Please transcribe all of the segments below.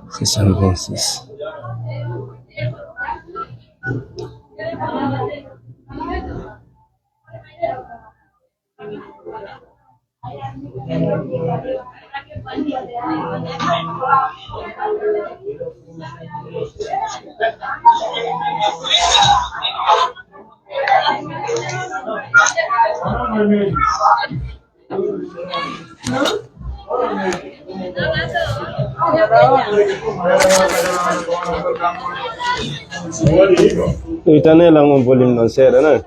626. Itane lang ang volume ng sir, ano?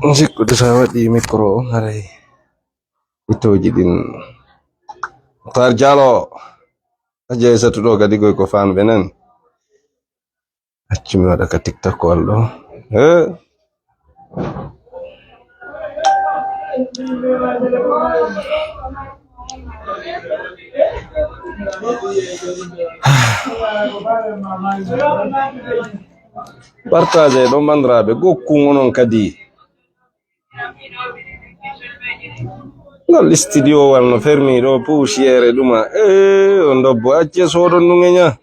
Musik ko sa di mikro, hari. Ito jidin. Tarjalo. Aja satu dua gadi gue ko fan benan. Acimi wada ka TikTok wallo. Partage do mandrabe gokku ngonon kadi. No studio wanno fermi do poussiere duma on dobbo acce sodo ndungenya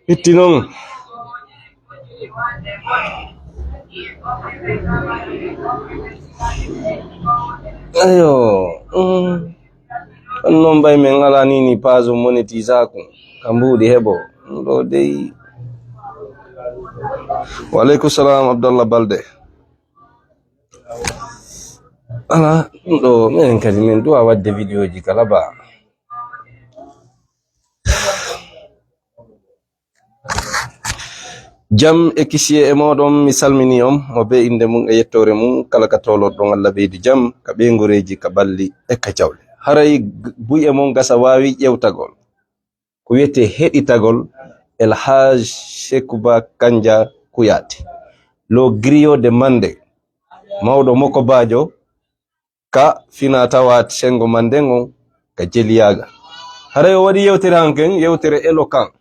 itti non ayo non bay men ala nini pazo monetisaku kambudi hebo do dey. Wa alaikum salam Abdullah Balde. Ala ndo men kadi men do wadde video ji kala ba jam e kisiye e modon mi salmini on mo be inde mun e yettore mun kala ka tolo don Allah beedi jam ka be ngoreji ka balli e ka jawle haray buye mon gasa wawi yewtagol ko wete heditagol El Haj Shekuba Kanja Kuyati lo griot de mande mawdo moko bajo ka fina tawat sengo mandengo ka jeliyaga haray wadi yewtere hanken yewtere eloquent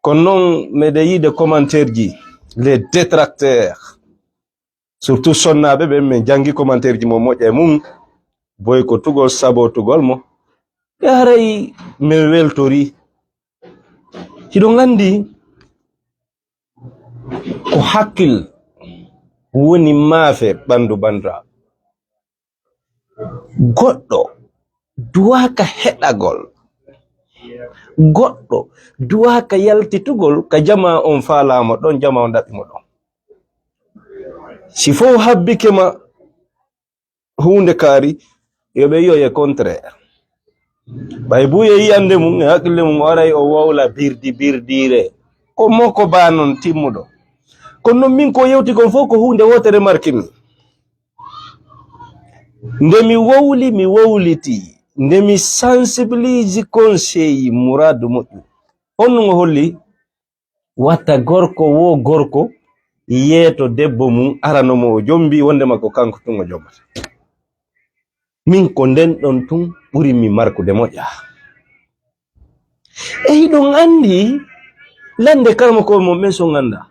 konon medeyi de commentaire ji les détracteurs surtout sonnabe be men jangi commentaire ji mo moje mum boy ko tugol sabo tugol mo haray me weltori hido ngandi ko hakkil woni maafe bandu bandra goddo duwaka hedagol goddo duwaka yaltitugol ka jama on falamo don jama on dabbi mo don sifo habbike ma hunde kari yobe yoye contraire bay buye yande mum hakille mum waray o wawla birdire ko moko banon timmudo kono min ko yewti gon foko hunde wotere markimi ndemi wawli mi wawliti ndemi sensibiliser conseil muradu moƴƴu honno holli watta gorko wo gorko yeeto debbo mum arano mo jombi wonde makko kanko tungo jombata min ko den don tun buri mi markude moƴƴa e hiɗon andi lande kalmo ko mo men so nganda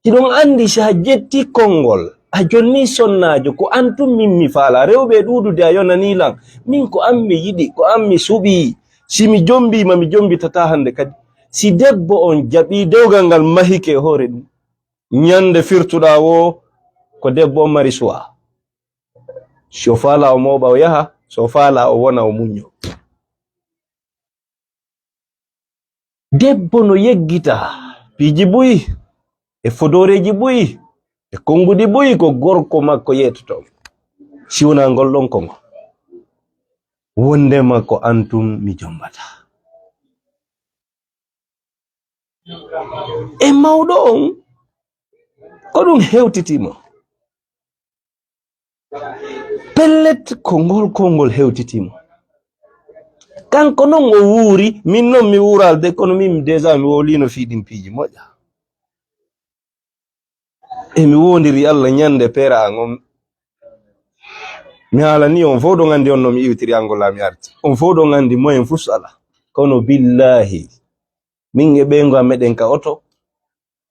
hiɗon andi sa jetti kongol a jonni sonnajo ko antum min mi faala rewɓe ɗuɗude a yonani lan min ko an mi yiɗi ko an mi suɓi si mi jombima mi jombitata hande kadi si debbo on jaɓi dewgal ngal mahike hoore ɗum ñande firtuɗa wo ko debbo on mari suwa so faala o moɓa o yaha so faala o wona o muño. Debbo no yeggita piiji buyi e fodoreji buyi e kongudi buyi ko gorko makko yetoto siwna ngol ɗon kongo wondema ko antum mi jombata. E mawɗo on ko ɗum hewtitimo pellet ko ngol kongol hewtitimo kanko non o wuuri min non mi wuuralde kono min déjà mi wolino fiiɗin piiji moƴƴa e mi wondiri Allah ñande pera an on mi haalani on fof ɗo gandi on no mi iwtiri angol mi arti on fof ɗo gandi moyen fus ala kono billahi min e ɓeygo am meɗen ka oto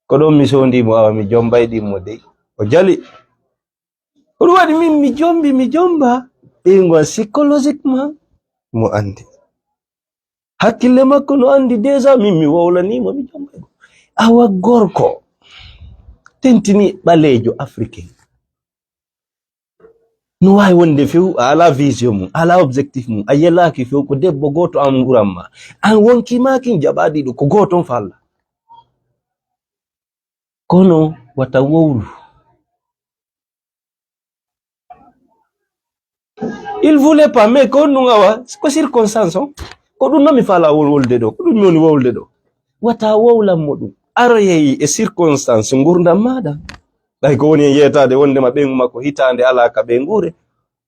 ko ɗon mi sondimo awa mi jombayɗimo dey o jali ko ɗum waɗi min mi jomba ɓeygo am psychologiquement mo andi hakkille makko no andi déjà min mi wowlanimo mi jombaygo awa gorko tentini ɓalejo africain no wawi wonde few a ala vision mum ala objectif mum a yelaki few ko debbo goto an nguranma an wonkimakin jaɓaɗiɗo ko goto on falla kono wata wowlu il voulait pas mais ko ɗum awa ko circonstance on ko ɗum noon mi fala wolde ɗo ko ɗum mi woni wowlde ɗo wata wowlanmo ɗum aro yehi e circonstance gurdam maɗa ɗay ko woni e yetade wondema ɓengu makko hitande ala ka ɓe ngure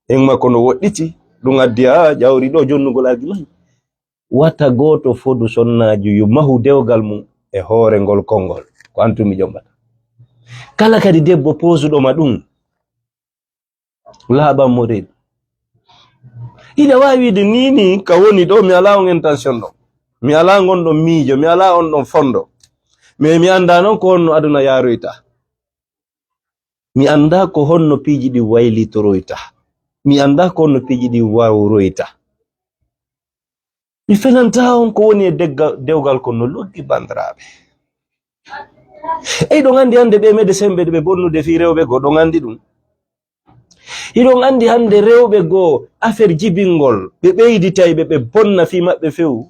ɓengu makko no woɗɗiti ɗum addi a jawri ɗo jonnugol argument wata goto fodu sonnaji yo mahu dewgal mum e hoore ngol kongol ko antumi jombata kala kadi debbo posuɗoma ɗum laaɓanmo reedu ina wawi wiide nini ka woni ɗo mi ala on intention ɗo mi ala gonɗon miijo mi ala on ɗon fondo mais mi anda noon ko honno aduna yaroyta mi anda ko honno piiji ɗi waylitoroyta mi anda ko honno piiji ɗi wawroyta mi fenanta on ko woni e dewgal ko no loggi bandiraɓe eyi ɗon andi hande ɓe médecin ɓe ɓe bonnude fi rewɓe goo ɗon andi ɗum iɗon andi hande rewɓe goo affaire jibingol ɓe ɓeyditayɓe ɓe bonna fi maɓɓe few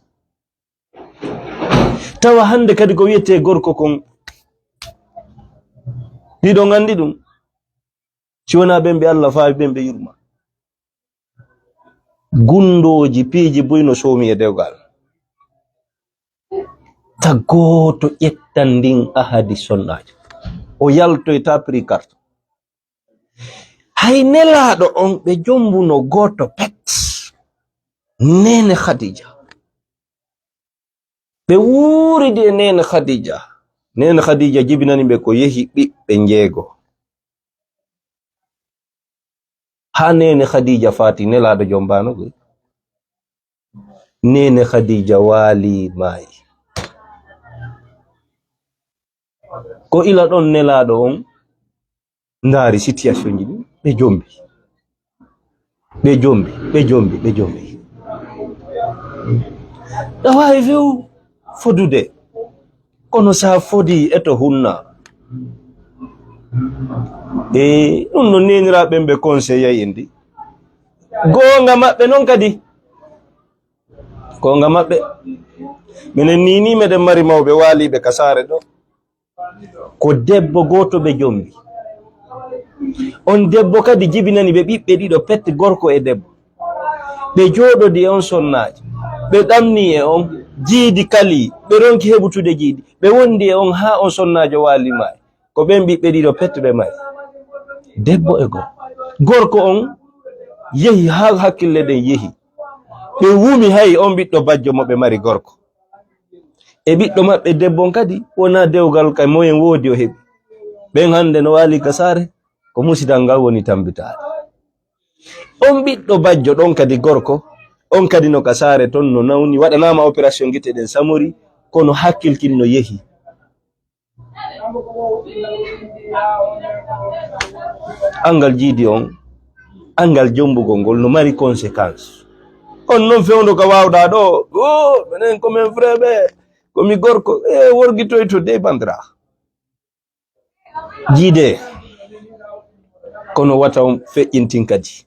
tawa hande kadi ko wiyete gorko kon ɗiɗon andi ɗum si wona ɓen ɓe Allah faawi ɓen ɓe yurma gundoji piiji buyno soomi e dewgal tagoto ƴettan ndin ahadi sonnajo o yaltoyta prix carte hay nelaɗo on ɓe jombuno goto pet nene Khadija ɓe wuuridi e nene Khadija jibinani ɓe ko yehi ɓiɓɓe jeego ha nene Khadija fati nelaɗo jombanogo nene Khadija waali maayi ko ila ɗon nelaɗo on ndaari situation ji ɗi ɓe jombi ɗa wawi few fodude kono sa fodi eto hunna ɗum no neniraɓe ɓe conseil indi gonga maɓɓe noon kadi gonga maɓɓe minen nini meɗen mari mawɓe waaliɓe ka saare ɗo ko debbo goto ɓe jombi on debbo kadi jibinani ɓe ɓiɓɓe ɗiɗo pette gorko e debbo ɓe jooɗodi e on sonnaji ɓe ɗamni e on jiidi kali ɓe ronki heɓutude jiidi ɓe wondi e on ha on sonnajo waali maayi ko ɓen ɓiɓɓe ɗiɗo pette ɓe maayi debbo e gorko on yehi ha hakkille ɗen yehi ɓe wumi hay on ɓiɗɗo bajjo mo ɓe mari gorko e ɓiɗɗo maɓɓe debbon kadi wona dewgal ka moyen woodi o heɓi ɓen hande no waali ka saare ko musidal ngal woni tambitare on ɓiɗɗo bajjo ɗon kadi gorko on kadi no ka saare ton no nawni waɗanama opération gite ɗen samori kono hakkilkin no yehi angal jiidi on angal jombugol ngol no mari conséquence on noon fewndo ko wawɗa ɗo minen komin frèɓe komi gorko worgitoyto de bandira jiide kono wata on feƴƴintin kadi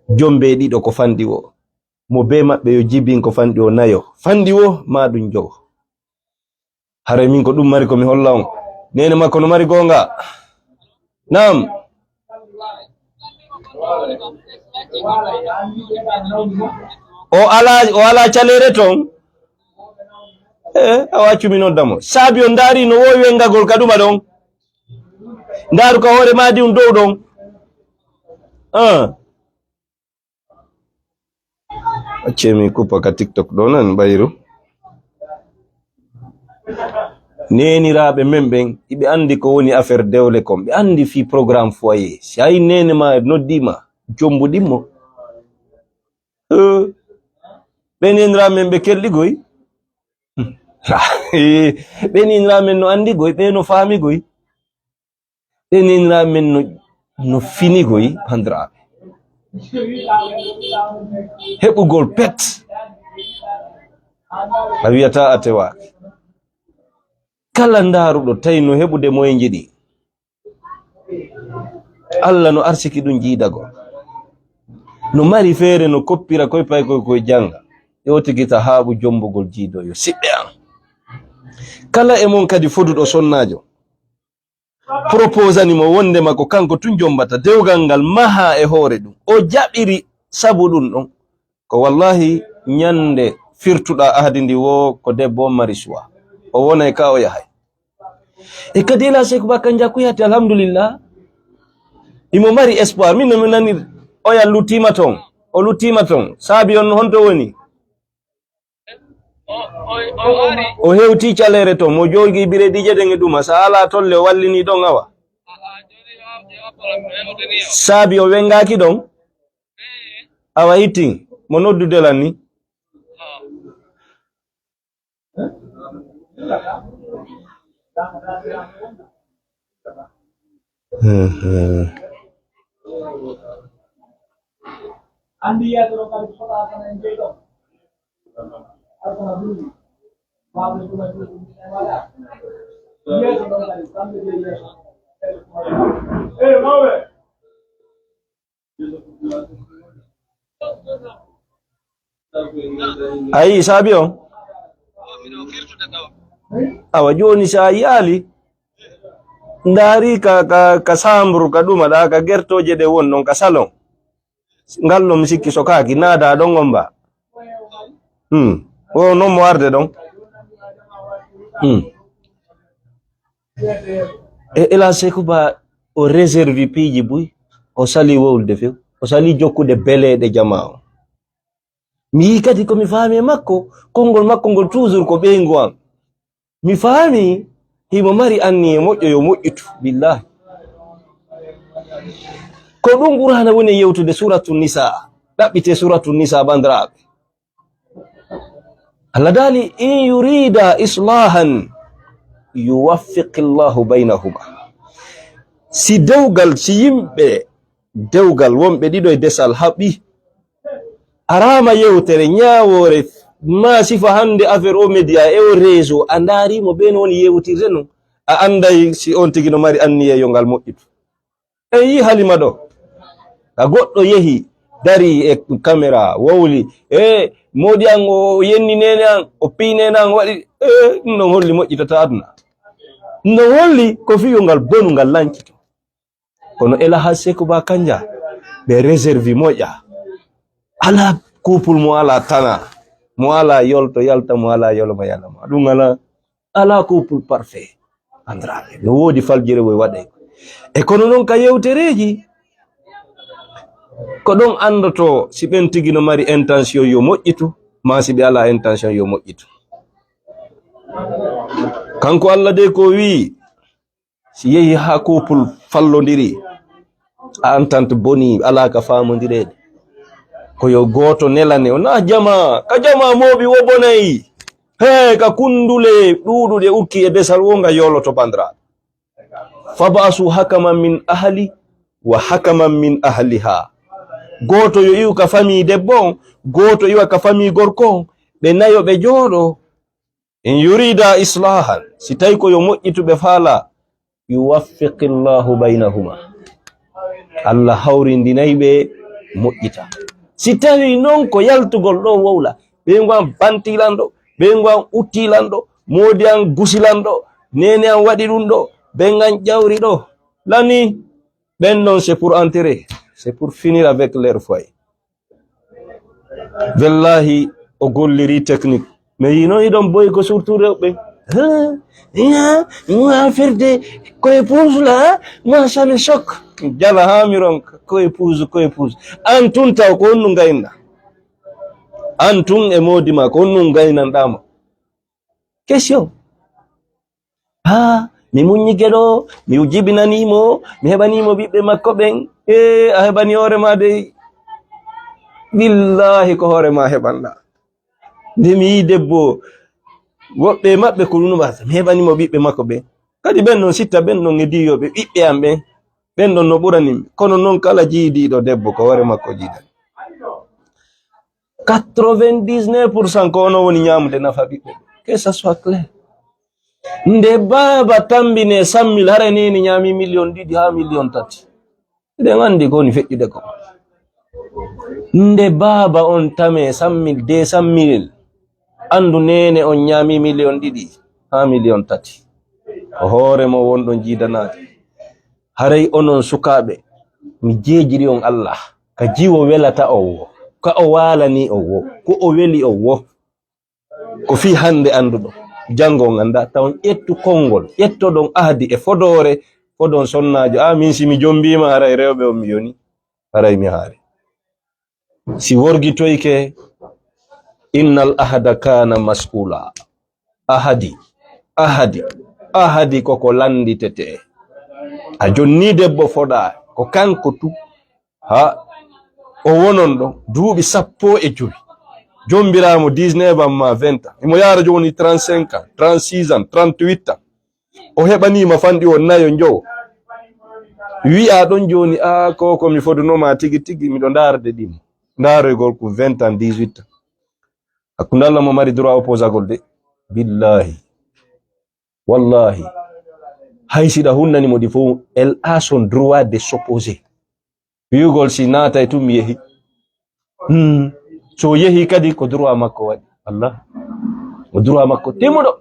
jombe ɗiɗo ko fandi wo mo be maɓɓe yo jibin ko fandi o nayo fandi wo ma ɗum jogo hare min ko ɗum mari ko mi holla on nene makko no mari gonga nam o ala calere ton a waccumi noddamo saabi on daari no wowi wengagol ka ɗuma ɗon ndaaru ka hoore maadi um dow ɗon accemi kuppa ka tiktok ɗo nan ɓayru neniraɓe men ɓen iɓe andi ko woni affaire dewle kon ɓe andi fi programme foyer si ayi nene ma noddima jombuɗimmo ɓe neniraɓe men ɓe kelɗigoy ɓe neniraɓe men no andigoy ɓe no faamigoy ɓe neniraɓe men no finigoy bandiraɓe heɓugol pet a wiyata a tewaki kala ndaruɗo tawi no heɓude moye jiɗi Allah no arsiki ɗum jiidagol no mari feere no koppira koye pay koye janga yotigita haaɓu jombugol jiidoyo siɓɓe an kala e mon kadi foduɗo sonnajo proposani mo wondema ko kanko tun jombata dewgal ngal maha e hoore ɗum o jaɓiri sabu ɗum ɗon ko wallahi ñande firtuɗa ahdi ndi wo ko debbo mari suwa o wonay ka o yahay e kadi ela Seku Ba kan jakkuyati alhamdulillah imo mari espoir min no mi nani oya luttima ton o luttima ton saabi on honto woni o hewti calere to mo jogi biredije ɗen e ɗuma sa ala tolle o wallini ɗon awa saabi o wengaki ɗon awa hittin mo noddudelan ni ayi saabi on awa joni sa yaali ndaari ka sambru ka ɗuma ɗa ka gertoje ɗe won ɗon ka salon ngal ɗo mi sikki sokaki naada ɗon on ba o non mo arde ɗon e ela Seku Ba o réserve piiji buy o sali wowlde few o sali jokkude beleɗe jama o mi yi kadi komi faami e makko konngol makko ngol toujours ko ɓeygu am mi faami himo mari anni e moƴƴo yo moƴƴitu billahi ko ɗum ɓurana woni yewtude suratu nisa ɗaɓɓite suratu nisa bandiraɓe Allah dali in yurida islahan yuwaffiqillahu baynahuma si dewgal si yimɓe dewgal wonɓe ɗiɗo e desal haɓi arama yewtere ñawore ma sifa hande affaire o média e o réseau a ndaarimo ɓe no woni yewtirde non a anday si on tigi no mari anniye yo ngal moƴƴitu en yi halima ɗo ka goɗɗo yehi dari e caméra wowli moɗi an o yenni nene an o pi nene an waɗi ɗum ɗon holli moƴƴitata aduna ɗum ɗon holli ko fiyo ngal bonu ngal lancito kono ela ha Seku Ba kanja ɓe réserve moƴƴa ala couple mo ala tana mo ala yolto yalta mo ala yolma yalama ɗum ala couple parfait andraɓe no woodi faljire woy waɗe e kono noon ka yewtereji ko ɗon andoto si ɓen tigi no mari intention yo moƴƴitu ma si ɓe ala intention yo moƴƴitu kanko Allah de ko wi si yehi ha couple fallodiri a entente boni ala ka famodirede ko yo goto nelane o na jama ka jama moɓi wo bonayi ka kundule ɗuɗuɗe ukki e desal wonga yoloto bandiraɓe fabasu hakaman min ahli wa hakaman min ahliha goto yo iwu ka famille debbo on goto iwa ka famille gorko on ɓe nayo ɓe jooɗo in yurida islahan si tawi ko yo moƴƴituɓe faala yuwaffiqillahu baynahuma Allah hawrindinayi ɓe moƴƴita. Si tawi non ko yaltugol ɗo wowla, ɓe ngwan bantilanɗo, ɓe ngwan uttilanɗo, modi an gusilanɗo, nene an waɗi ɗum ɗo, ɓe ngan ƴawri ɗo, lani ɓen non c'est pour entrer, c'est pour finir avec leur foyer. Wallahi o golliri technique, mais yino yiɗon boy ko surtout rewɓe. Affaire ko épouse là, moi ça me choque. Jala hamiron ko épouse. Antun taw ko honnu ngayna. Antun e modima ko honnu ngaynanɗama. Question. Mi muñi geɗo, mi jibinanimo, mi heɓanimo ɓiɓɓe makko ɓen. A heɓani hoore ma dey. Billahi ko hoore ma heɓanɗa. Nde mi yi debbo woɓɓe maɓɓe ko ɗum mbasa, mi heɓanimo ɓiɓɓe makko ɓen. Kadi ɓen non sitta ɓen non e diyoɓe ɓiɓɓe am ɓen. Ɓen ɗon no ɓuranimi. Kono non kala jiidiɗo debbo ko hoore makko jiidan. 99% ko ono woni ñamude nafa ɓiɓɓe. Que ça soit clair. Nde baba tambine 100 000 hara neni ñami 2 ha 3 million. Eɗen andi ko woni feƴƴude ko. Nde baba on tame 100 000, 200 000, andu nene on ñami 2 million ha 3 million. O hoore mo wonɗon jiidanade. Haray onon sukaɓe, mi jejiri on Allah ka jiwo welata o wo, ka o walani o wo, ko o weli o wo, ko fi hande anduɗo jango ganda tawon ƴettu konngol, ƴettoɗon ahdi e fodore, fodon sonnajo. Min si mi jombima haray rewɓe on mi yoni, haray mi haari. Si worgitoyke, innal ahada kana mas'ula. Ahadi koko landitete. A jonni debbo foɗa ko kanko tu o wonon ɗo duuɓi 15, jombiramo 19 ans ma 20 ans, imo yara joni 35 ans, 36 ans, 38 ans. O heɓanima fanɗi o nayo njowo, wi'a ɗon joni ko mi fodunoma tigi miɗo darde ɗimo. Daroygol ko 20 ans, 18 ans. Hakkunde Allah mo mari droit opposagol de. Billahi wallahi hay siɗa hunnanimo ɗi fof, elle a son droit de s'opposer. Wi'ugol si natay tum mi yehi, so yehi kadi ko droit makko waɗi. Allah o droit makko temuɗo.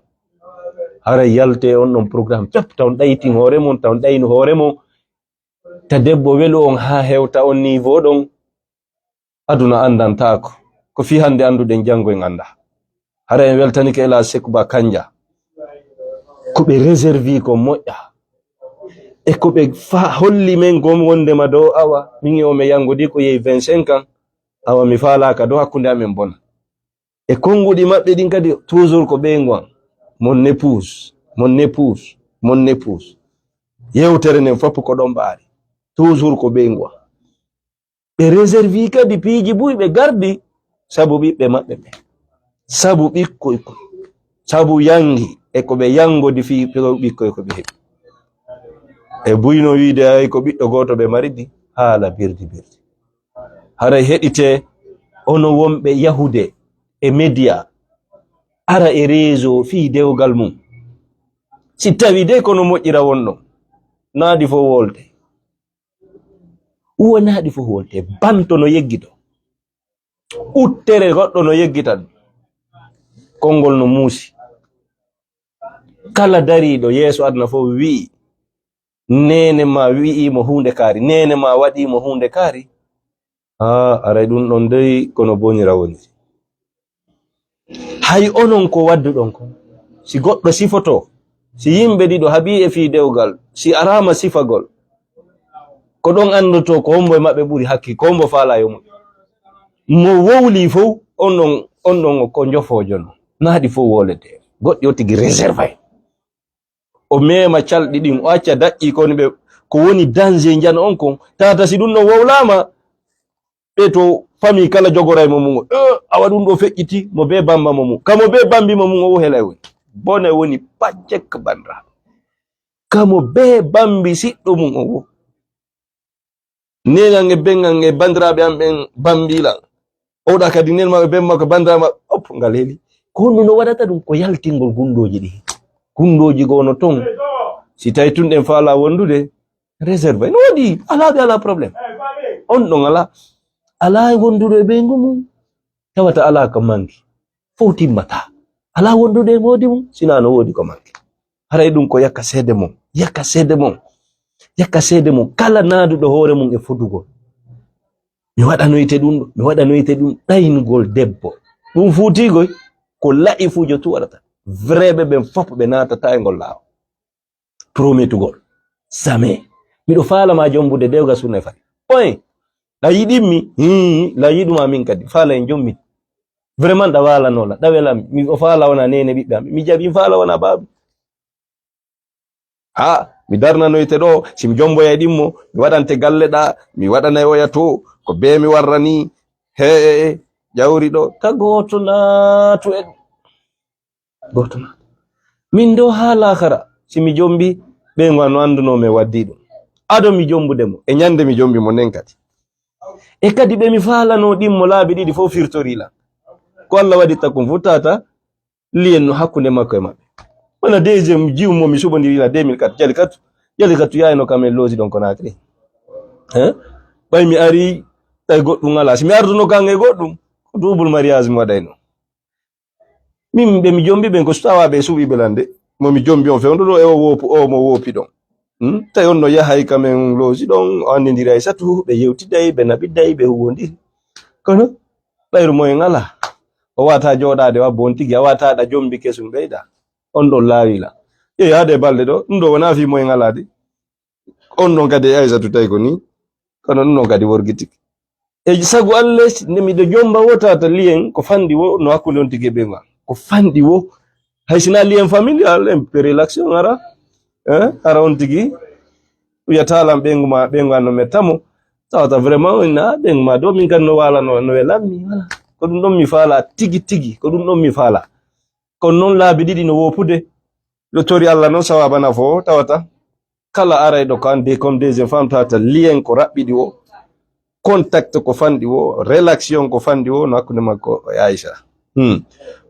Hara yalte on ɗon programme pep taw ɗaytin hoore mon, taw ɗayno hoore mon, ta debbo welu on ha hewta on niveau ɗon, aduna andantako. Ko fi hande anduɗen jango en anda. Hara en weltanike ela Sekba Kanja, ko ɓe réservi ko moƴƴa, e ko ɓe holli men gom wondema dow awa. Min o me yangudi ko yehi 25 ans, awa mi falaka dow hakkunde amen bona. E konguɗi maɓɓe ɗin kadi toujours ko ɓe ngwan mon épouse. Yewtere nden fof ko ɗon ɓaari, toujours ko ɓe ngwan. Ɓe réservi kadi piiji buy ɓe gardi sabu ɓiɓɓe maɓɓe ɓe, sabu ɓikkoy ko, sabu yangi e ko ɓe yangodi fi ɓikkoy ko ɓe heɓi. E buyno wiide ay ko ɓiɗɗo goto ɓe maridi, haala birdi. Haray heɗite ono wonɓe yahude e media, ara e réseau fi dewgal mum. Si tawi de kono moƴƴira wonɗon, naadi fo wolte, wonaɗi fo wolte. Banto no yeggito, uttere goɗɗo no yeggitan, konngol no muusi. Kala dariɗo yeeso aduna fof wi'i nene ma wi'imo hunde kaari, nene ma waɗimo hunde kaari. Aray ɗum ɗon dey kono bonira woni. Hay onon ko wadduɗon ko, si goɗɗo sifoto, si yimɓe ɗiɗo habi e fi dewgal, si arama sifagol, ko ɗon andoto ko hombo e maɓɓe ɓuri hakki, ko hombo faala yo mum. Mo wowli fof on ɗon ko jofojo non, naaɗi fof wolete. Goɗɗi o tigi réserve, o mema calɗi ɗin, o acca daƴƴi koni ɓe ko woni danger jana on kon. Tata si ɗum no wowlama, ɓe to fami kala jogoray mo mum, awa ɗum ɗo feƴƴiti mo be bamba mo mum, kamo be bambi mo mum o helay woni bone woni pajjek bandra, kamo be bambi siɗɗo mum o wo nenan e bengan e bandiraɓe am ɓen bambilan, oɗa kadi nen maɓe ben makko bandirama op ngal heli. Ko honno no waɗata ɗum ko yaltingol gundoji ɗi, gundoji gono ton. Si tawi tunɗen faala wondude réserve no waɗi, alaɓe ala probléme on ɗon ala. ala wondude be ngumum tawata ala ko manki foti mata ala wondude modi mum sina no wodi ko manki haray dum ko yakka sede mum kala nadudo hore mum e fudugo mi wadanoyte dum daynugol debbo dum futigoy ko la'i fujo tu wadata vrebe ben fop be natata e ngol laaw prometugol jamais mido faala ma jombude dewga sunna fati point la yidimmi la yiduma min kadi faala en jommi vraiment da wala nola da welam mi o faala wona nene bibbe mi jabi faala wona babu mi darna noyte do sim jombo ya dimmo mi wadante galle da mi wadana oya to ko be mi warrani he jawri do ka goto na to e goto na min do hala khara simi jombi be ngano anduno me waddi dum ado mi jombude mo e nyande mi jombi mo nenkati e kadi be mi faala no dimmo laabi didi fo firtori la ko Allah wadi takum futata lien no hakkunde makko e mabbe wana deuxième jiwmo mi subondiri la 2004 jali katu yaino kamel lozi don konakri bay mi ari tay goddum ala si mi arduno kange goddum ko double mariage mo wadayno min be mi jombi ben ko stawa be subi belande mo mi jombi on fewndo do e o mo wopi don tay on no yahay kamen lozi don andindira e satu be yewtiday be nabiday be huwondi kono bayru moy ngala o wata jodade wa bontigi wata da jombi kesum beyda on do laawila hade balde do ndo wona fi moy ngalade on non kadi aysa tutay ko ni kono non kadi worgitiki e sagu alles nemi do jomba wotata lien ko fandi wo no hakkunde on tigi be ngal ko fandi wo haysina lien familial en relaxation ara on tigi uyatalam benguma no metamo tawata vraiment ina benguma do min kan no wala no welammi wala ko dum don mi faala tigi ko dum don mi faala kon non laabi didi no wopude lo tori Allah non sawabana fo tawata kala aray do kan de comme des enfants tata lien ko rabbidi wo contact ko fandi wo relation ko fandi wo no hakkunde makko e Aisha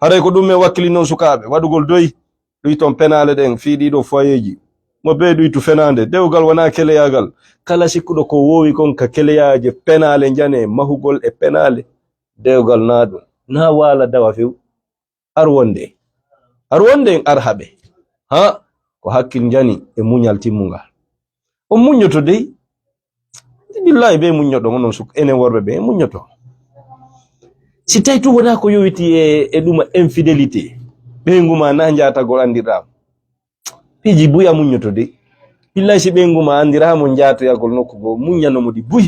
haray ko dum me wakkilino sukabe wadugol doyi ton penale den fiidi do foyeji mo be tu fenande dewgal wana keleyagal kala sikkudo ko wowi kon ka keleyaaje penale jane mahugol e penale dewgal naado na wala dawa few arwonde arhabe ko hakkil jani e munyal timmungal o munyoto dey billahi be munyodo non suk enen worbe be munyoto si taytu wona ko yowiti e duma infidélité be nguma na njaata gol andiram piji buya munyoto dey billahi si be nguma andiramo njaato yagol nokkugo munyano modi buy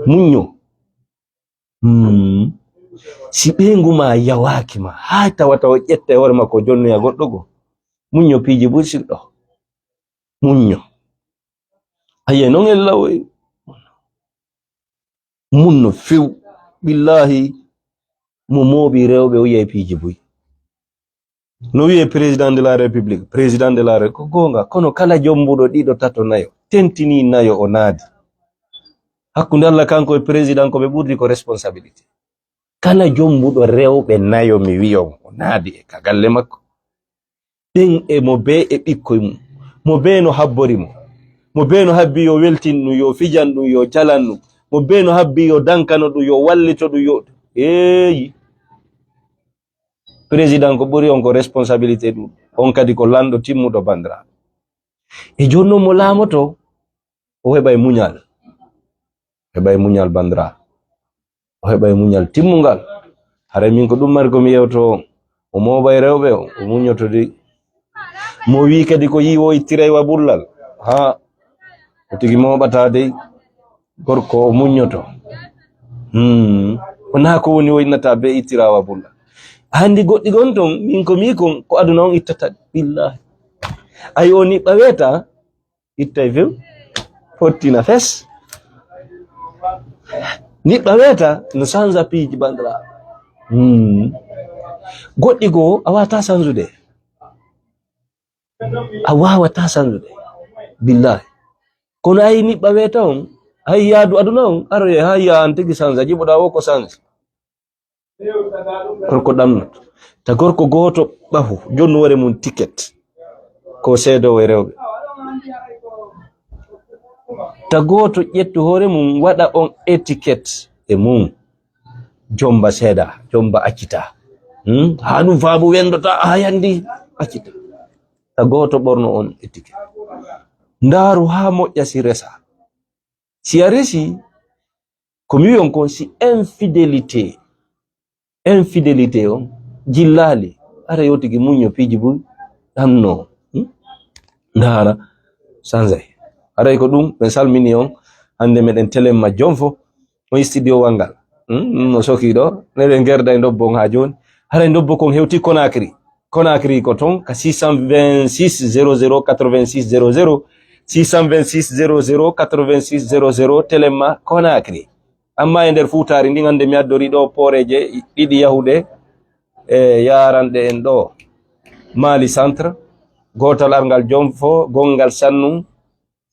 munyo si be nguma yawaki ma hata wata o jetta e hore makko jonno ya goddogo munyo piji buy do munyo aye non el lawoy munno few billahi mo mobi rewbe o yey piji buy no wiye président de la république ko gonga kono kala jombudo dido tato nayo tentini nayo o naadi hakkunde Allah kanko e président ko be burdi ko responsabilité kala jombudo rewbe nayo mi wiyo o naadi e kagalle makko den e mo be e bikkoy mum mo be no habbori mo be no habbi yo weltinnu yo fijannu yo jalannu mo be no habbi yo dankano du yo wallito du yo président ko buri on ko responsabilité du on kadi ko lando timmudo bandra e jonno mo laamoto o hebay munyal bandra o hebay munyal timmungal hare min ko dum margo mi yewto o mo bay rewbe o munyoto di mo wi kadi ko yiwo ittiray wa bullal o tigi mo bata de gorko o munyoto ona ko woni woynata be ittirawa bullal handi goddi gonton min ko mi ko aduna on ittata billahi ayoni baweta ittay few fortina fes ni baweta no sanza piji bandra goddi go awata sanzude billahi kono ay ni baweta on ay yaadu aduna on are hayya antigi sanza jiboda woko sanza gorko damnoto ta gorko goto bahu jonno wore mun ticket ko seedo we rewbe tagoto ƴettu hore mum waɗa on etiquette e mum, jomba seeda, jomba accita, ha ɗum faamu wendota a yandi accita. Tagoto ɓorno on etiquette, ndaru ha moƴƴa si resa. Si a resi ko mi wiyon kon, si infidélité on jillali ara yotigi muño piji buy ɗamno ndara sanzay. Aray ko ɗum ɓe salmini on hande meɗen telemma jonfo on studio wangal no soki ɗo neɗen gerda e dobbon ha joni. Haray dobbo kon hewti Conakry ko ton ka 626 00 86 00 626 00 86 00 telemma Conakry. Amma e nder Fuutari ndi hande mi addori ɗo poreje ɗiɗi yahude e yaranɗe en ɗo Mali centre, gotal argal Jonfo, gongal Sannum,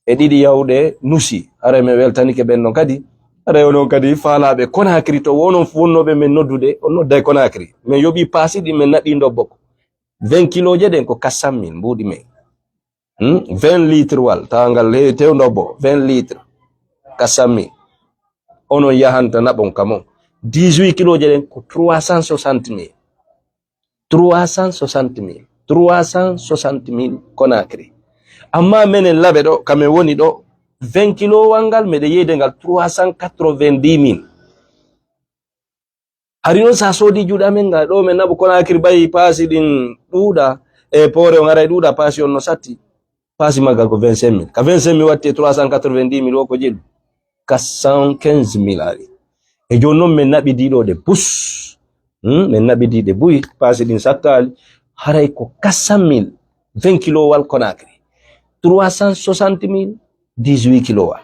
e ɗiɗi yahude Nusi. Ara mi weltanike ɓen ɗon kadi. Ara onon kadi faalaɓe Conakry to wonon fu wonnoɓe men noddude on nodda e Conakry min yoɓi paasi ɗi min naɗɗi dobbo 20 kiloje ɗen ko 400 000 mbuɗi men 20 litre wal tawangal tew dobbo 20 litre 400 000 onon yahanta naɓon kamon 18 kiloje ɗen ko 360 000 Conakry. Amma menen laɓe ɗo kamen woni ɗo 20 kilo wangal meɗe yeyde ngal 390 000. Hari non sa sodi juuɗe amen ngal ɗo men naɓo Conakry ɓayi paasi ɗin ɗuuɗa e poore on aray ɗuuɗa paasi on no satti paasi maggal ko 25 000. Ka 25 000 watti 390 000 o ko jeɗu 415 000 ari. E joni noon men naɓi diɗo de bus men naɓi diɗe buyi paasi ɗin sattali haray ko 400 000 20 kilo wal Conakry 360 000 18 kilo wal.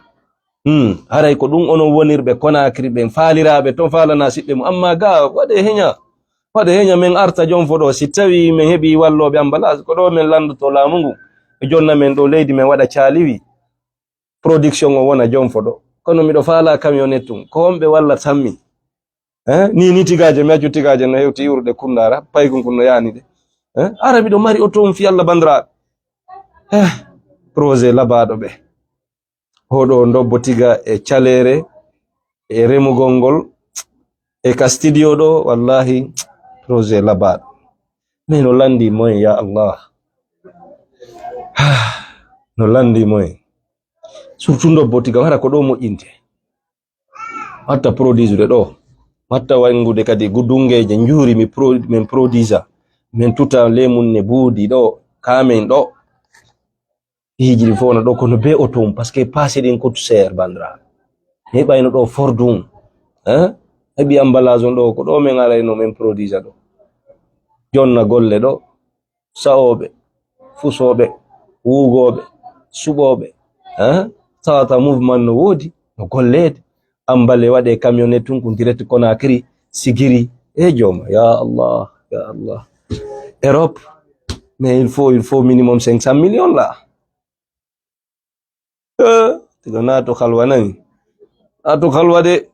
Haray ko ɗum onon wonirɓe Conakry ɓen faaliraɓe ton faalana siɓɓe mum. Amma ga waɗe heña men arta Jonfo ɗo si tawi men heɓi walloɓe ambulance ko ɗo men landoto laamu ngu e jonna men ɗo leydi men waɗa caaliwi production o wona Jonfo ɗo. Kono miɗo faala camionnette tum ko wonɓe walla tammi ni tigaje mi accu tigaje no hewti iwrude kundara paykun kun no yani de ara miɗo mari auto fi Allah bandiraɓe projet labaɗo ɓe hoɗo dobbo tiga e calere e remugol ngol e ka studio ɗo wallahi projet labaɗo mais no landi moyen ya Allah no landi moyen surtout dobbo tiga hara ko ɗo moƴƴinte watta produire ɗo watta wangude kadi gudungeje njuri min produisa min tuta lemun ne buudi ɗo kamen ɗo hijiri fo na ɗo kono be auto parce que passé ɗin coûte cher bandira heɓayno ɗo fordum heɓi emballage on ɗo ko ɗo men arayno min produisa ɗo jonna golle ɗo sa'oɓe fusoɓe wugoɓe suɓoɓe tawata mouvement no woodi no gollede ambale waɗe camionnette tun ko direct Conakry sigiri e jooma ya Allah Europe mais il faut minimum 500 millions là tiga nato khalwa nani ato khalwa de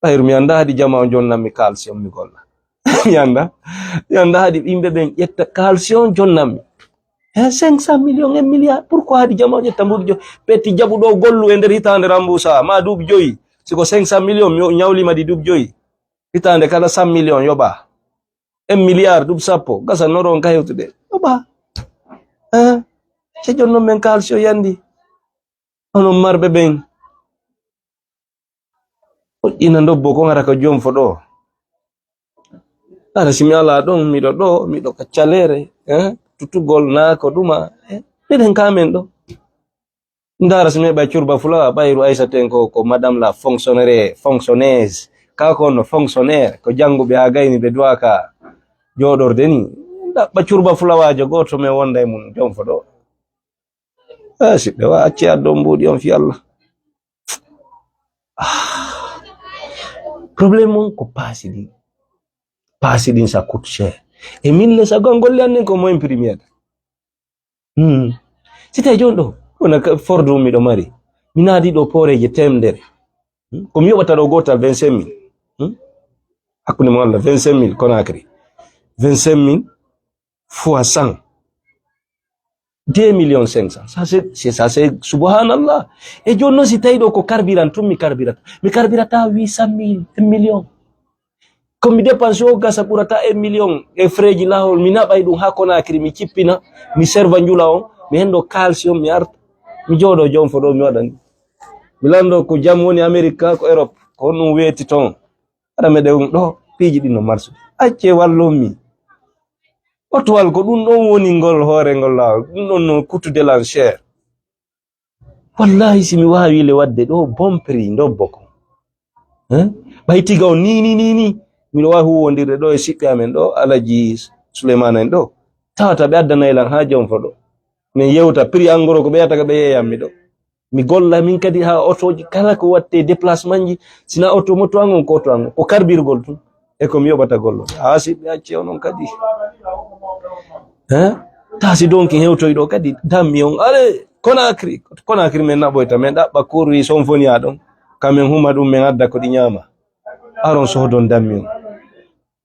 ayru mi anda hadi jama on jonnami calcium mi golla mi anda hadi imbe ben ƴetta calcium jonnami 500 millions et milliard pourquoi hadi jama on ƴetta mbuɗi petti jaɓuɗo gollu e nder hitande Rambusa ma duuɓi joyi siko 500 millions mi ñawlima di duuɓi joyi hitande kala 100 millions yoɓa 1 milliard duuɓi sappo gasa noron ka hewtude yoɓa ce jonnon men calcium yandi onon marɓe ɓen ina dobbo ko ngara ko Jonfo ɗo ara simi ala ɗon miɗo ka calere tutugol na ko ɗuma miɗen kamen ɗo ndara simi ɓay curba fulawa ɓayru Aissaten ko madame la fonctionnaise ka ko no fonctionnaire ko janguɓe ha gayni ɓe duwaka joɗorde ni ɗaɓɓa curba fulawajo goto men wonda e mum Jonfo ɗo siɓɓe wa acci addo mbuɗi on fi Allah problème on ko paasi ɗin ça coûte cher e min le sago golle annen ko moyen première si tawi joni ɗo wona Ford miɗo mari mi naadi ɗo poreje temdere komi yoɓata ɗo gotal 25 000 hakkude mo Allah 25 000 Conakry 25 000 fois 100 2 millions 500. Ça c'est subhanallah. Et jonno si tawi ɗo ko carburant tum mi carbirata 800 000 1 million. Komi dépense o gasa ɓurata 1 million e freji lahol mi naɓay ɗum ha Conakry mi cippina mi serva njula on mi hendo calcium mi arta mi jooɗo jom fo ɗo mi waɗani mi lando ko jam woni America ko Europe ko honɗum weeti ton aɗa meɗen ɗo piiji ɗi no marche acce wallumi otowal ko ɗum ɗon woni ngol hoore ngol lawol ɗum ɗon no kutude lan cher wallahi simi wawile wadde ɗo bon prix ndobbo ko ɓay tiga o ni miɗo wawi huwondirde ɗo e siɓɓe amen ɗo Alaji Souleymane en ɗo tawata ɓe addanaylan ha jom fo ɗo min yewta prix engrais ko ɓe yata ka ɓe yeyammi ɗo mi golla min kadi ha otoji kala ko watte déplacement ji sina auto moto angon ko auto angon ko karbirgol tum e komi yoɓata gollo ha siɓɓe acce onon kadi tasi donki hewtoy ɗo kadi dammi on ale Conakry men naɓoyta min ɗaɓɓa kurwi sonfonia ɗon kamen huma ɗum min adda ko ɗi ñama aron sohdon dammi on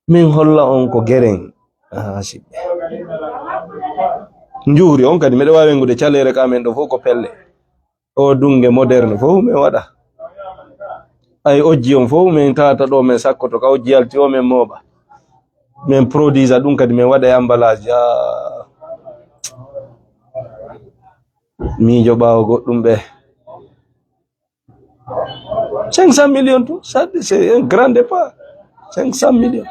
min holla on ko geren siɓɓe njuuri on kadi meɗe wawi wengude calere kamen ɗo fof ko pelle o dunge moderne fof min waɗa ay ojji on fof min tawata ɗo min sakkoto ka ojji yalti o min mooɓa min produisa ɗum kadi min waɗa e emballage miijo ɓawo goɗɗum ɓe 500 millions tout ça c'est un grand départ 500 millions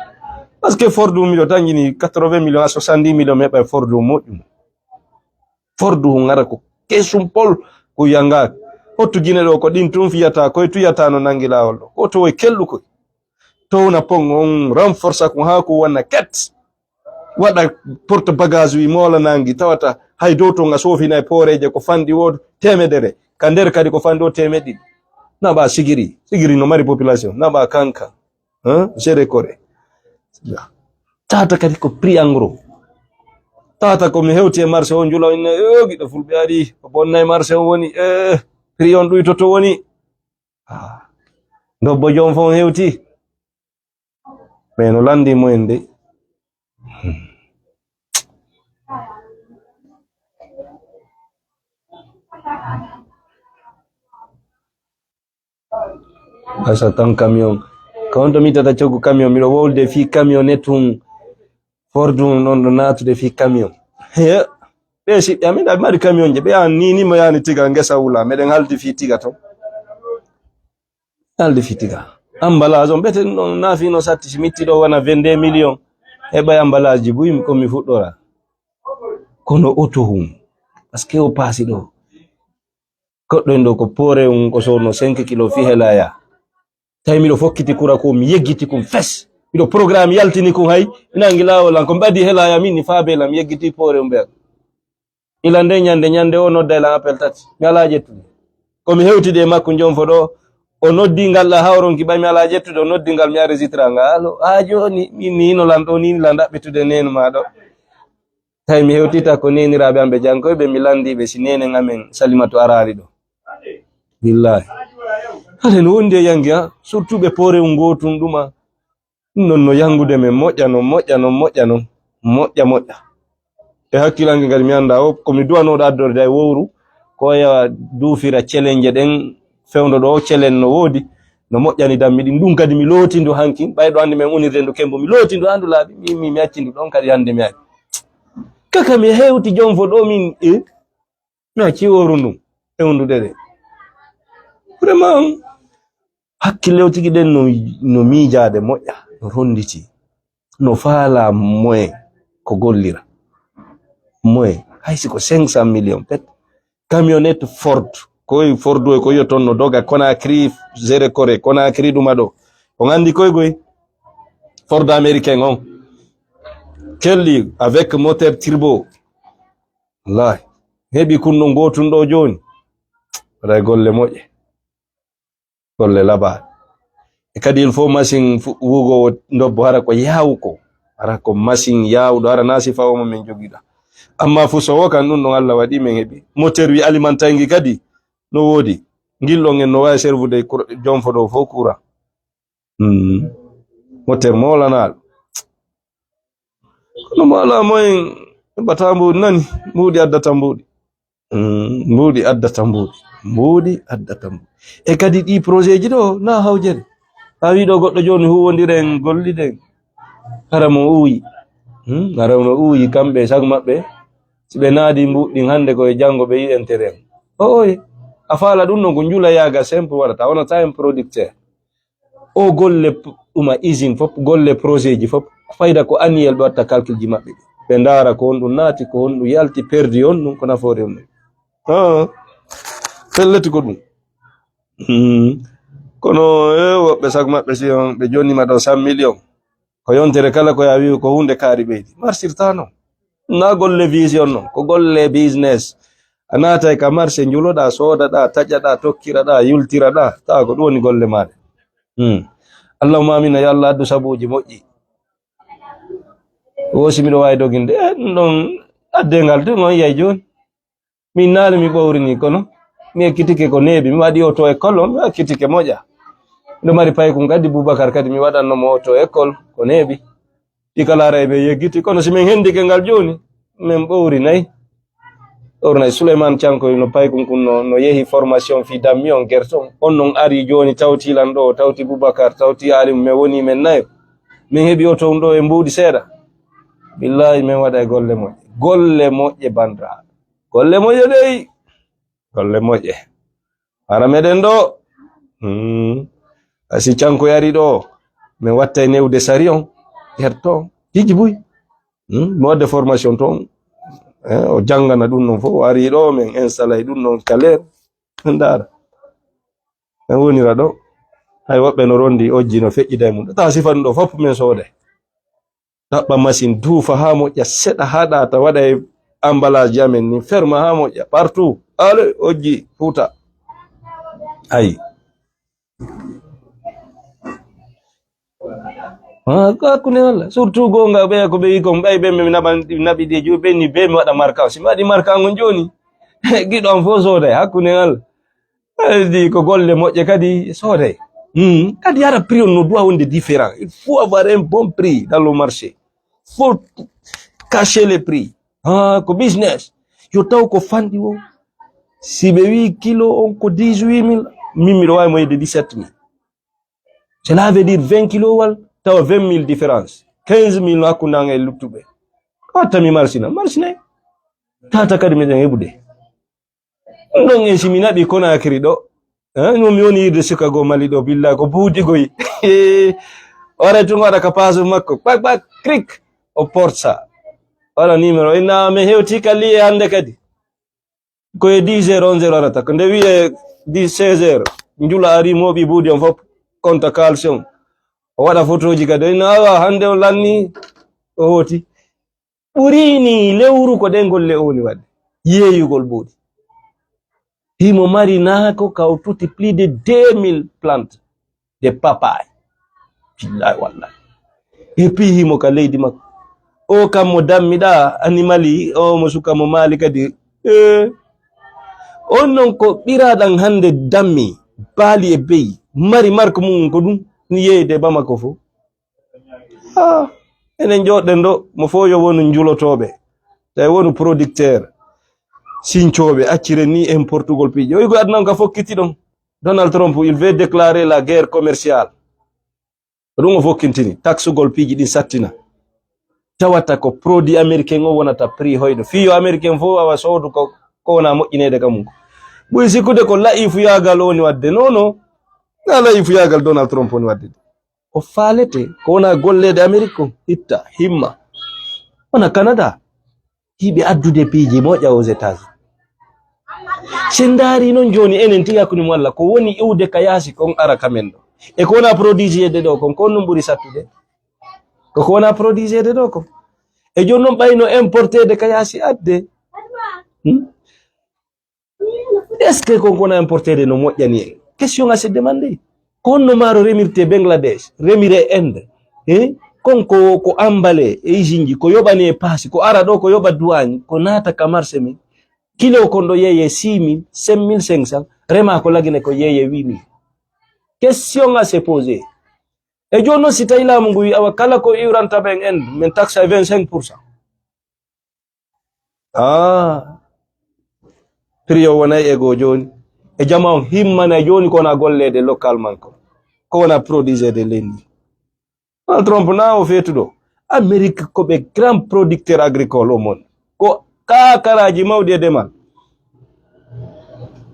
parce que Fordou miɗo tangini 80 millions à 70 millions meɓa e Fordou moƴƴum Fordou ngara ko kesum pol ko yanga hottu gine ɗo ko ɗin tum fiyata koye tuyata no nangi lawol ɗo ko to woye kellu koy towna pong on renforce ko ha ko wonna ket waɗa porte bagage wi moola nangi tawata hay dow to nga sofina e pooreje ko fandi wodo temedere ka nder kadi ko fandi o temeɗɗiɗi naɓa sigiri no mari population naɓa kanka géré kore tata kadi ko prix en gros tata ko mi hewti e marché o njula inne giɗo fulɓe ari ko bonna e marché o woni prix on ɗuytoto woni dobbo jom fo on hewti ɓe no landi mumen de asa tan camion kawonto mi tata coggu camion miɗo wowlde fi camionnette hum Fordum non ɗo natude fi camion ɓe siɓɓe amin aɓe mari camion je ɓe yahan ni mo yani tiga ngesa wula meɗen haldi fi tiga to haldi fi tiga emballage on ɓete ɗon nafino satti si mitti ɗo wona 22 millions heɓa emballage ji buyi komi fuɗɗora kono auto hum par ce que o paasi ɗo goɗɗo en ɗo ko poore um ko sowno 5 kilos fi helaya tawi miɗo fokkiti kura ko mi yeggiti kum fes miɗo programme yaltini kum hay nangi lawol an ko mbadi helaya min ni faabelam yeggiti poore um ɓeer ila nde ñande o nodda elan appel tati mi ala ƴettude komi hewtide e makko jom fo ɗo o noddi ngal ɗa hawron kiɓa mi ala ƴettude o noddi ngal mi enregistra nga allo joni min ni ino lan ɗo ni la ɗaɓɓitude nenu ma ɗo tawi mi hewtita ko neniraɓe amɓe jankoyɓe mi landiɓe si nenen amen Salimatu arari ɗo billahi hade no wondi e yangi surtout ɓe poore um gotum ɗuma non no yangude men moƴƴa e hakkilange ngadi mi anda o komi duwanoɗo addorde e wowru ko ya duufira challenge ɗen fewndo ɗo challenge no woodi no moƴƴani dammi ɗin ɗum kadi mi lootindu hanki ɓayɗo hande men unirde ndu kembo mi lootindu andu laaɓi mi accindu ɗon kadi hande mi ari kaka mi hewti jom fo ɗo min mi acci woru ndum ewndude ɗe vraiment hakkille tigi ɗen no miijade moƴƴa no ronditi no faala moyen ko gollira moyen haysi ko 500 millions pet camionnette Ford koye Ford ko yoton no doga Conakry géré kore Conakry ɗuma ɗo on andi koygoy Ford américain on kelli avec moteur turbo wallahi heɓi kunno gotun ɗo joni waɗa golle moƴƴe golle labaɗe e kadi il faut machine wugo ndobbo hara ko yawuko hara ko machine yawɗo hara na sifa o min jogiɗa amma fu sowo kan ɗum ɗon Allah waɗi min heɓi moteur wi alimentangi kadi no woodi gillon en no wawi servude jom fo ɗo fo courant moteur molanaɗo kono mo ala moyen bata mbudi nani mbudi addata mbudi mbudi addata mbudi addata mbudi e kadi ɗi projet ji ɗo na hawjere ha wiɗo goɗɗo joni huwodiren golliɗen hara mo uyi hara mo uyi kamɓe sag maɓɓe si ɓe naadi mbuɗɗin hande koye jango ɓe yiɗen teren oye a faala ɗum no ko njula yaga simple waɗata wonata en producteur o golle ɗuma usine fop golle projet ji fop fayda ko annuel ɓe watta calcul ji maɓɓe ɓe ndaara ko honɗum naati ko honɗum yalti perdi on ɗum ko nafoore on ɗum felleti ko ɗum kono woɓɓe sag maɓɓe si on ɓe jonnima ɗo 100 million ko yontere kala ko ya wi ko hunde kaari ɓeydi marsirta non na golle vision non ko golle business a naatay ka marché njuloɗa soodaɗa taƴaɗa tokkiraɗa yultiraɗa tawa ko ɗum woni golle maɗe allahumma amina yo Allah addu sabuji moƴƴi wosi miɗo wawi doginde ɗum ɗon addengal to on yiyay joni min naali mi ɓowrini kono mi ekkitike ko neeɓi mi waɗi auto école on mi ekkitike moƴƴa miɗo mari paykum kadi Boubacar kadi mi waɗannomo auto école ko neeɓi ɗi kala ara ɓe yeggiti kono si min hendike ngal joni min ɓowrinayi Souleymane Thianko no paykum kun no yehi formation fi dammi on gerton on non ari joni tawtilan ɗo tawti Boubacar tawti Alimu min woni men nayo min heɓi auto ɗum ɗo e mbuuɗi seeɗa billahi min waɗa e golle moƴƴe bandiraɓe golle moƴƴe dey golle moƴƴe ara meɗen ɗo asi Thianko yari ɗo min watta e newde sari on herton jiji buy mi wadde formation toon o jangana ɗum non fof o ari ɗo min installé ɗum non calaire ndaara min wonira ɗo hay woɓɓe no rondi ojji no feƴƴida e mum ta sifa ɗum ɗo fof min sooday ɗaɓɓa machine duufa ha moƴƴa seɗa haɗata waɗa e emballage amen ni ferma ha moƴƴa partout ale ojji huuta ayi hakkunde Allah surtout gonga ɓe ko ɓe wi kon ɓay ɓe mi naɓi ɗi juɓe ni be mi waɗa marka si mi waɗi marka ngon joni giɗo am fof sooday hakkunde Allah di ko golle moƴƴe kadi sooday kadi yara prix on no doit wonde différent il faut avoir un bon prix dans le marché faut cacher les prix ko business yo taw ko fanɗi o si ɓe wi kilo on ko 18 000 min miɗo wawi mo yedde 17 000 cela veut dire 20 kilo wal tawa 20 000 différence 15 000 no hakkunde an e luttuɓe wattami marsinay tata kadi miɗen heɓude ɗon en simi naɓi Conakry ɗo no mi woni yirde Chicago Mali ɗo billahi ko buuɗigoyi ore tun waɗa ka passe makko ɓak cric o porta waɗa numéro ina mi hewti kalli e hande kadi koye 10 heures 11 heures arata ko nde wiye 16 heures njula ari moɓi buuɗi on fof compte calcium o waɗa photoji kadi ina awa hande on lanni o hooti ɓurini lewru ko ɗen golle oni waɗde yeeyugol buuɗi himo mari naako kaw tuti plus de 2000 plantes de papaye billahi wallahi et puis himo ka leydi makko o kam mo dammiɗa animali o mo suka mo maali kadi on non ko ɓiraɗan hande dammi baali e beyi mari marque mum ko ɗum ni yeyde Bamako fo enen joɗɗen ɗo mo fo yo wonu julotoɓe tawi wonu producteur sincoɓe accire ni en Portugal piiji oyi ko adnan ka fokkiti ɗon Donald Trump il veut déclarer la guerre commerciale ɗum o fokkintini taxugol piiji ɗin sattina tawata ko produit américain o wonata prix hoyɗo fiyo américain fo wawa soodu ko wona moƴƴinede ka mum ko ɓuri sikkude ko layi fuyagal woni wadde nono na layi fuyagal Donald Trump woni wadde o faalete ko wona gollede Amérique ko itta himma wona Canada hiɓe addude piiji moƴƴa aux États-Unis sen daari noon joni enen tigi hakkude mum Allah ko woni iwde ka yaasi kon ara kamen ɗo e ko wona produisede ɗo kon kon ɗum ɓuri sattude ko wona produisede ɗo kon e joni noon ɓayno importede ka yaasi adde est ce que kon kona importede no moƴƴani en question assez demandé konno maaro remirte Bangladesh remire Inde konko ko ambale e usine ji ko yoɓani e paasi ko ara ɗo ko yoɓa douane ko naata ka marché men kilo kon ɗo yeeye 6 000 5500 rema ko lagine ko yeeye 8 000 question assez posé e joni noon si tawi laamu ngu wi awa kala ko iwranta ɓen Inde min taxe 25%. priyo wonay ego joni e jama himmana joni kona gollede local man ko wona produire de lendi. Donald Trump na o fetuɗo Amerique ko ɓe grand producteur agricole au monde ko kakaraji mawɗi e demal,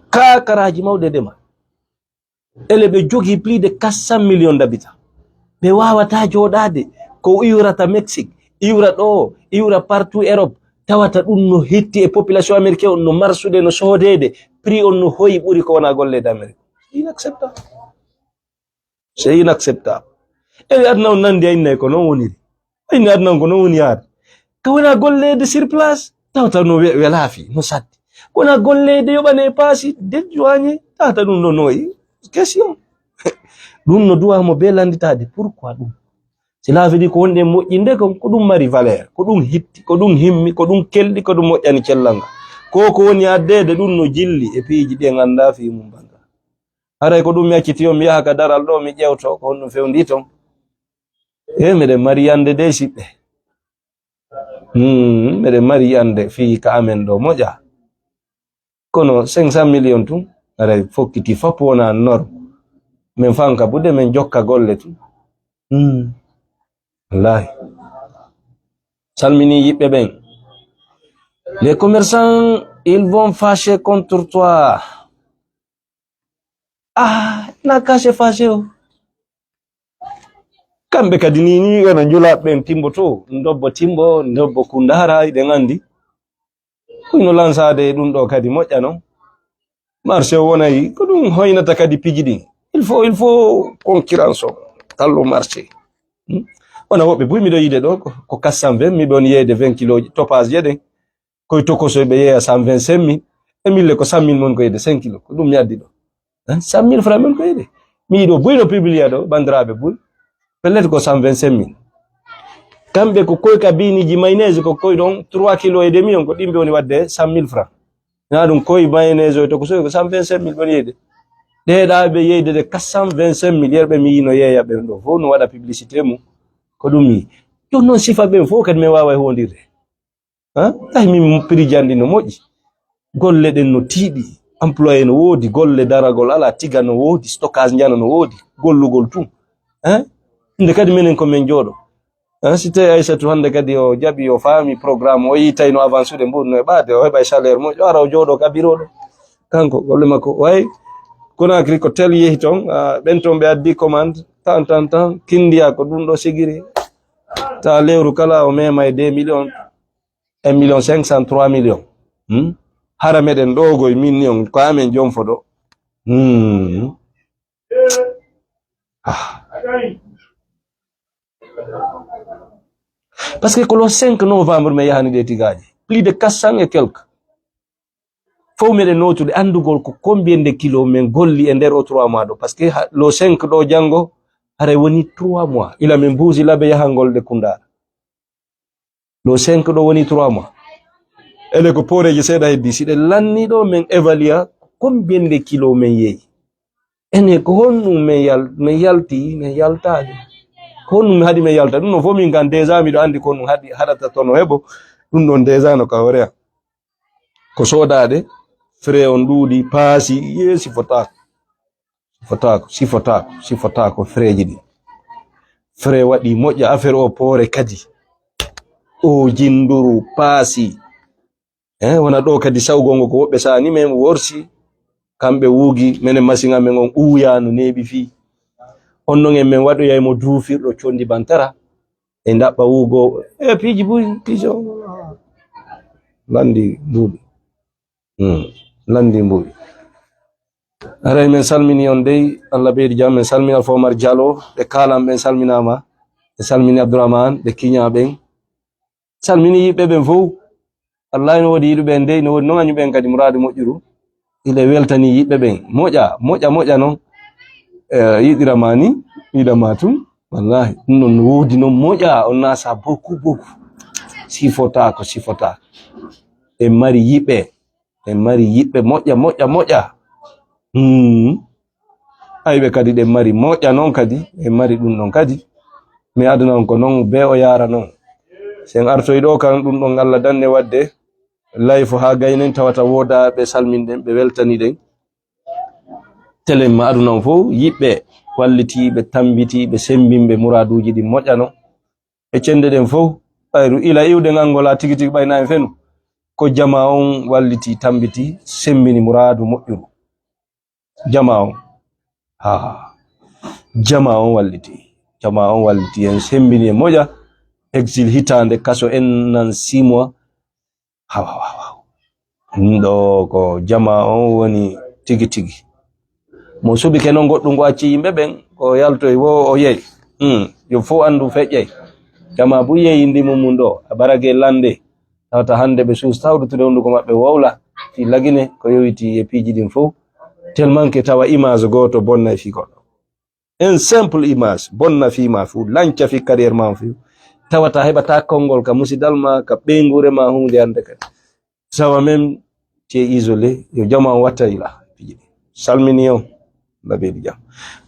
kakaraji mawɗi e demal. Ele ɓe jogi plus de 400 millions d'habitants. Ɓe wawata joɗade ko iwrata Mexique, iwra ɗo, iwra partout Europe, tawata ɗum no hetti e population américain on no marsude no soodede, prix on no hoyi ɓuri ko wona gollede Amérique. Inacceptable. C'est inacceptable. E adna on nandi aynay ko non woniri. Ayni adna ko non woni yaade. Ko wona gollede sur place, tawata no welaafi, no satti. Ko wona gollede yoɓane paasi, dejjoañe, tawata ɗum no noyi. Question. Ɗum no duwamo be landitade. Pourquoi ɗum? Cela veut dire ko wonde moƴƴinde ko ɗum mari valeur, ko ɗum hitti, ko ɗum himmi, ko ɗum kelɗi, ko ɗum moƴƴani cellanga. Ko woni addede ɗum no jilli e piiji ɗi ganda fi mum banga. Haray ko ɗum mi accitiyo mi yaha ka daral ɗo mi ƴewto ko honɗum fewndi ton. Meɗen mari yande de siɓɓe. Meɗen mari yande fi ka amen ɗo moƴƴa. Kono 500 millions tun haray fokkiti fop wona norme. Min fanka budde min jokka golle tun. Wallahi. Salmini yiɓɓe ɓen. Les commerçants, ils vont fâcher contre toi. Na kashe fâché o. Kamɓe kadi ni wona julaɓe ɓen timbo to, ndobbo timbo, ndobbo kundara iɗen andi. Koyno lansade ɗum ɗo kadi moƴƴa non. Marché o wonayi ko ɗum hoynata kadi piji ɗin. Il faut concurrence o tallo marché. Ona woɓɓe buy miɗo yiide ɗo ko 420 miɗo on yeyde 20 kiloji topage jeɗen koye tokoso ɓe yeeya 125 000 e mille ko 100 000 mon ko yeyde 5 kilos ko ɗum mi addi ɗo 100 000 francs mon ko yeyde mi yiɗo buy no publia ɗo bandiraɓe buy peut-être ko 125 000 kamɓe ko koye kabiniji mayonnaise ko koye ɗon 3 kilos et demi on ko ɗimɓe woni wadde 100 000 francs na ɗum koye mayonnaise o tokoso ko 125 000 ɗon yeyde ɗeɗaɓe yeyde de 425 000 yerɓe mi yino yeeya ɓen ɗo fof no waɗa publicité mum ko ɗum mi ɗum noon sifa ɓen fof kadi min wawa hondirde tawi min prix jandi no moƴƴi golle ɗen no tiiɗi employé no woodi golle daragol ala tiga no woodi stockage jana no woodi gollugol tun nde kadi minen komin jooɗo si tawi Aissatou hande kadi o jaɓi o faami programme o yi tawi no avance ude mbuɗ no e ɓaade o heɓa salaire moƴƴo ara o jooɗo ka bureau ɗo kanko golle makko way Conakry ko tel yehi ton ɓen ton ɓe addi commande tan kindiya ko ɗum ɗo sigiri ta lewru kala o mema e 2 millions 1 million 500 3 millions hara meɗen ɗo goye min ni on ko amen jomfo ɗo parce que ko le 5 novembre mi yahani ɗe tigaji plus de 400 et quelque fof meɗen notude andugol ko combien de kilos min golli e nder o 3 mois ɗo parce que le 5 ɗo janngo haray woni 3 mois ila min mbuusi laɓe yahangol de kundara le 5 ɗo woni 3 mois ele ko poreji seeɗa heddi siɗe lanni ɗo min évalua combien de kilos min yeeyi ene ko honɗum min yalti min yaltaade ko honɗum mi haɗi min yalta ɗum no fof min kan déjà miɗo andi ko honɗum haɗata tono heɓo ɗum ɗon déjà no ka horeya ko soodade frais on ɗuuɗi paasi ye sifotako frais ji ɗi frais waɗi moƴƴa affaire o poore kadi o jinduru paasi wona ɗo kadi sawgongo ko woɓɓe sani men worsi kamɓe wuugi minen machine amen on ɓuuya no neeɓi fi on non en min waɗoyay mo duufirɗo condi bantara e ndaɓɓa wuugo piiji buy piijo landi mbuuɓi landi mbuuɓi aray min salmini on dey Allah ɓeydi jam min salmini Alpha Omar Diallo ɓe kalam ɓen salminama ɓe salmini Abdourahmane ɓe kiña ɓen salmini yiɓɓe ɓen fof wallahi no woodi yiɗuɓe ndey no woodi noon añuɓen kadi muradu moƴƴuru ile weltani yiɓɓe ɓen moƴƴa noon yiɗirama ni yiɗama tum wallahi ɗum noon no woodi noon moƴƴa on nasa beaucoup sifotako en mari yiɓɓe moƴƴa ayɓe kadi ɗen mari moƴƴa noon kadi en mari ɗum ɗon kadi mi aduna on ko noon be o yara noon sen artoy ɗo kan ɗum ɗon Allah danne wadde life ha gaynen tawata woda be salminden be weltani den telem aduna fo yibbe walliti be tambiti be sembimbe muraduji di mojano e cende den fo ayru ila iwde ngangola tigiti bayna fenu ko jama on walliti tambiti sembini muradu mojjuru jama on jama on walliti en sembini e moja exil hitande kaso en nan 6 mois ndo ko jama on woni tigi mo subi kenon goddum go acci yimbe ben ko yalto e wo o yeyi yo fo andu fejjay jama bu yeyi ndimo mun do abarage lande tawta hande be sus tawdu to dondu ko mabbe wawla fi lagine ko yowiti e piji din fo tellement que tawa image goto bonna fi ko un simple image bonna fi ma fu lanca fi carrière ma fu tawata hebata kongol ka musidalma ka bengure ma hunde ande ka sawa même ci isolé yo jama watta ila piji salmini on la beedi jam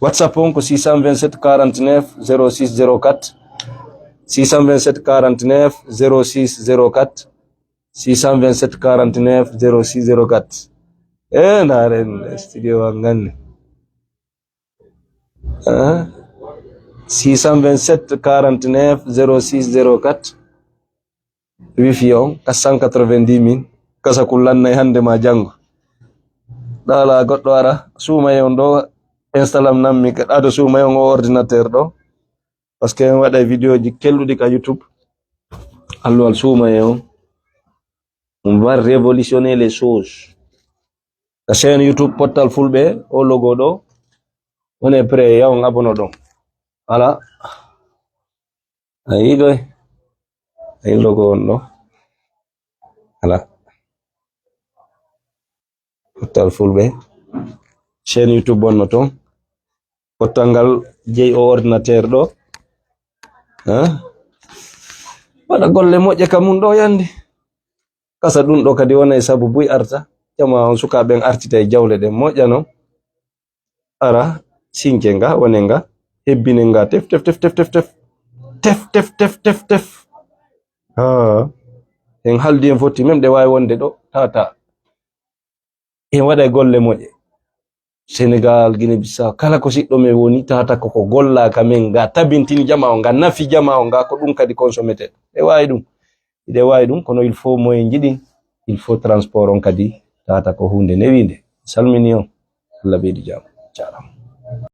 whatsapp on ko 627 49 0604 627 49 0604 627 49 0604 naren studio ngane 627 49 0604 wifi on 490 kasa kullanna hande ma jango dala goddo ara sumay on do instagram nammi kadado sumay on ordinateur do parce que wada video ji kelludi ka youtube allo al sumay on va révolutionner les choses la chaîne youtube portal fulbe o logo do on est prêt ya on abono do voilà ay logo on do voilà portal fulbe chaîne youtube bonno ton potangal jey o ordinateur do wada golle moje kamun do yandi kasa dum do kadi wona e sabu buy arta jama on suka ben artita e jawle de mojano ara sinkenga wonenga hebbinenga tef en haldi en foti mem de way wonde do tata e wada golle moje Senegal, Guinea Bissau kala ko siddo me woni tata ko golla kamen ga tabintini jama on ga nafi jama on ga ko dum kadi consommated e way dum kono il faut moyen jidi il faut transport on kadi tata ko hunde newinde salmini on Allah beedi jam ciao